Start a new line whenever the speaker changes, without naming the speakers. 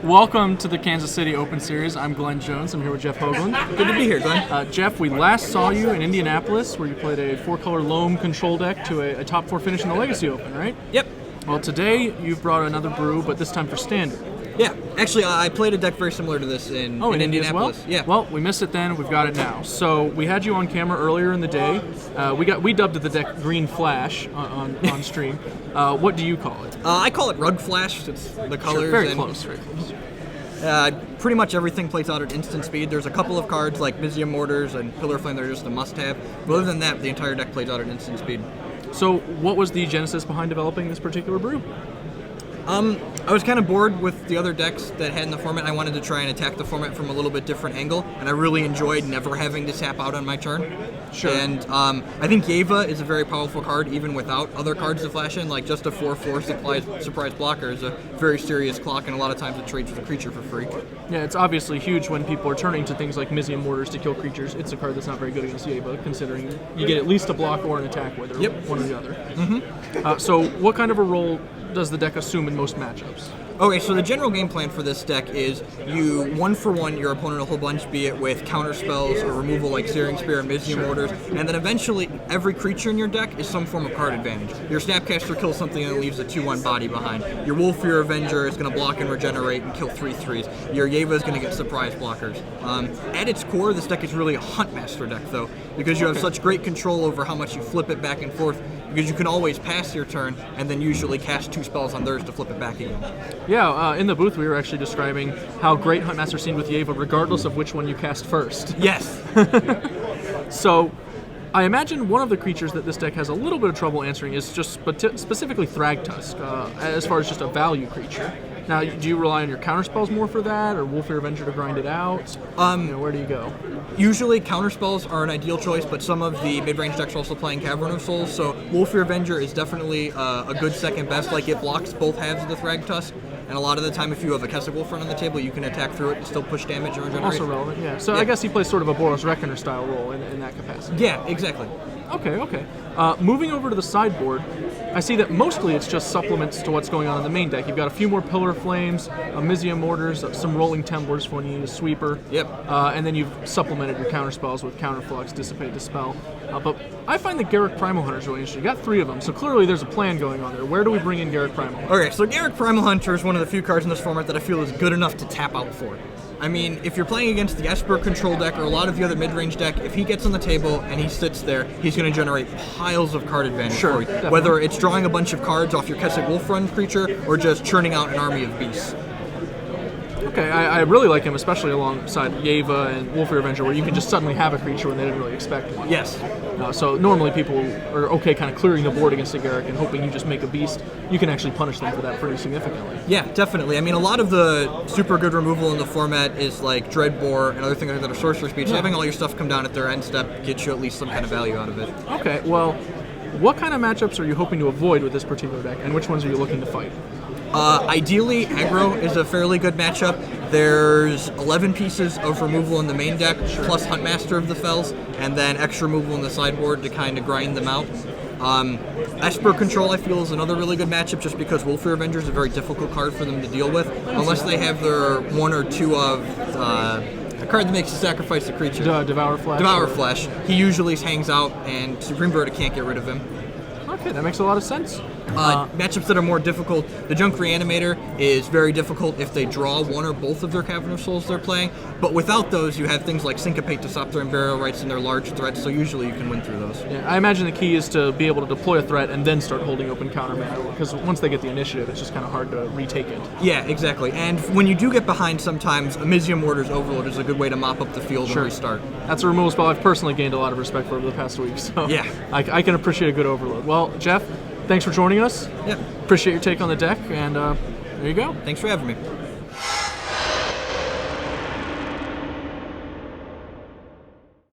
Welcome to the Kansas City Open Series. I'm Glenn Jones. I'm here with Jeff Hoogland.
Good to be here, Glenn.
Jeff, we last saw you in Indianapolis where you played a 4-color loam control deck to a top 4 finish in the Legacy Open, right?
Yep.
Well, today you've brought another brew, but this time for Standard.
Yeah, actually, I played a deck very similar to this in Indianapolis.
Well?
Yeah.
Well, we missed it then. We've got it now. So we had you on camera earlier in the day. We dubbed the deck Green Flash on stream. What do you call it?
I call it Rug Flash. It's the colors.
Sure, very close.
Pretty much everything plays out at instant speed. There's a couple of cards like Mizzium Mortars and Pillar Flame that are just a must-have. But other than that, the entire deck plays out at instant speed.
So what was the genesis behind developing this particular brew?
I was kind of bored with the other decks that had in the format. I wanted to try and attack the format from a little bit different angle, and I really enjoyed never having to tap out on my turn.
Sure.
And I think Yeva is a very powerful card, even without other cards to flash in. Like just a 4/4 surprise blocker is a very serious clock, and a lot of times it trades with a creature for free.
Yeah, it's obviously huge when people are turning to things like Mizzium Mortars to kill creatures. It's a card that's not very good against Yeva, considering you get at least a block or an attack with it, one or the other. Mm-hmm. So what kind of a role does the deck assume in most matchups?
Okay, so the general game plan for this deck is you 1-for-1 your opponent a whole bunch, be it with counter spells or removal like Searing Spear and Mizzium Mortars, and then eventually every creature in your deck is some form of card advantage. Your Snapcaster kills something and leaves a 2/1 body behind. Your Wolfear Avenger is going to block and regenerate and kill 3/3s. Your Yeva is going to get surprise blockers. At its core, this deck is really a Huntmaster deck, though, because you have such great control over how much you flip it back and forth, because you can always pass your turn and then usually cast 2 spells on theirs to flip it back again.
Yeah, in the booth we were actually describing how great Huntmaster seemed with Yeva regardless of which one you cast first.
Yes.
So I imagine one of the creatures that this deck has a little bit of trouble answering is just specifically Thragtusk, as far as just a value creature. Now, do you rely on your counterspells more for that, or Wolfear Avenger to grind it out? Where do you go?
Usually counterspells are an ideal choice, but some of the mid-range decks are also playing Cavern of Souls, so Wolfear Avenger is definitely a good second best. Like, it blocks both halves of the Thragtusk, and a lot of the time if you have a Kessig Wolfrun on the table, you can attack through it and still push damage and regenerate.
Also relevant, yeah. So yeah. I guess he plays sort of a Boros Reckoner style role in that capacity.
Yeah, exactly.
Okay. Moving over to the sideboard, I see that mostly it's just supplements to what's going on in the main deck. You've got a few more Pillar Flames, Mizzium Mortars, some Rolling Temblors for when you need a sweeper.
Yep.
And then you've supplemented your counterspells with Counterflux, Dissipate, Dispel. But I find that Garruk Primal Hunter is really interesting. You got 3 of them, so clearly there's a plan going on there. Where do we bring in Garruk Primal Hunter?
Okay, so Garruk Primal Hunter is one of the few cards in this format that I feel is good enough to tap out for. I mean, if you're playing against the Esper control deck or a lot of the other mid-range deck, if he gets on the table and he sits there, he's going to generate piles of card advantage for you.
Definitely.
Whether it's drawing a bunch of cards off your Kessig Wolfrun creature or just churning out an army of beasts.
Okay, I really like him, especially alongside Yeva and Wolfear Avenger, where you can just suddenly have a creature when they didn't really expect one.
Yes.
So normally people are okay kind of clearing the board against a Garruk and hoping you just make a beast. You can actually punish them for that pretty significantly.
Yeah, definitely. I mean, a lot of the super good removal in the format is like Dreadbore and other things that are sorcerer speed. So having all your stuff come down at their end step gets you at least some kind of value out of it.
Okay, well, what kind of matchups are you hoping to avoid with this particular deck, and which ones are you looking to fight?
Ideally, aggro is a fairly good matchup. There's 11 pieces of removal in the main deck, plus Huntmaster of the Fells, and then extra removal in the sideboard to kind of grind them out. Esper Control, I feel, is another really good matchup just because Wolfear Avenger is a very difficult card for them to deal with, unless they have their 1 or 2 of a card that makes you sacrifice the creature.
Devour Flesh.
Devour Flesh. He usually hangs out, and Supreme Verdict can't get rid of him.
Okay, that makes a lot of sense.
Matchups that are more difficult, the Junk Reanimator is very difficult if they draw 1 or both of their Cavern of Souls they're playing, but without those you have things like Syncopate, Disruptor, and Burial Rites and their large threats, so usually you can win through those.
Yeah, I imagine the key is to be able to deploy a threat and then start holding open counter mana, because once they get the initiative, it's just kind of hard to retake it.
Yeah, exactly. And when you do get behind sometimes, a Mizzium Mortar's Overload is a good way to mop up the field and restart.
That's a removal spell I've personally gained a lot of respect for over the past week, so
yeah.
I can appreciate a good Overload. Well, Jeff, thanks for joining us.
Yeah.
Appreciate your take on the deck, and there you go.
Thanks for having me.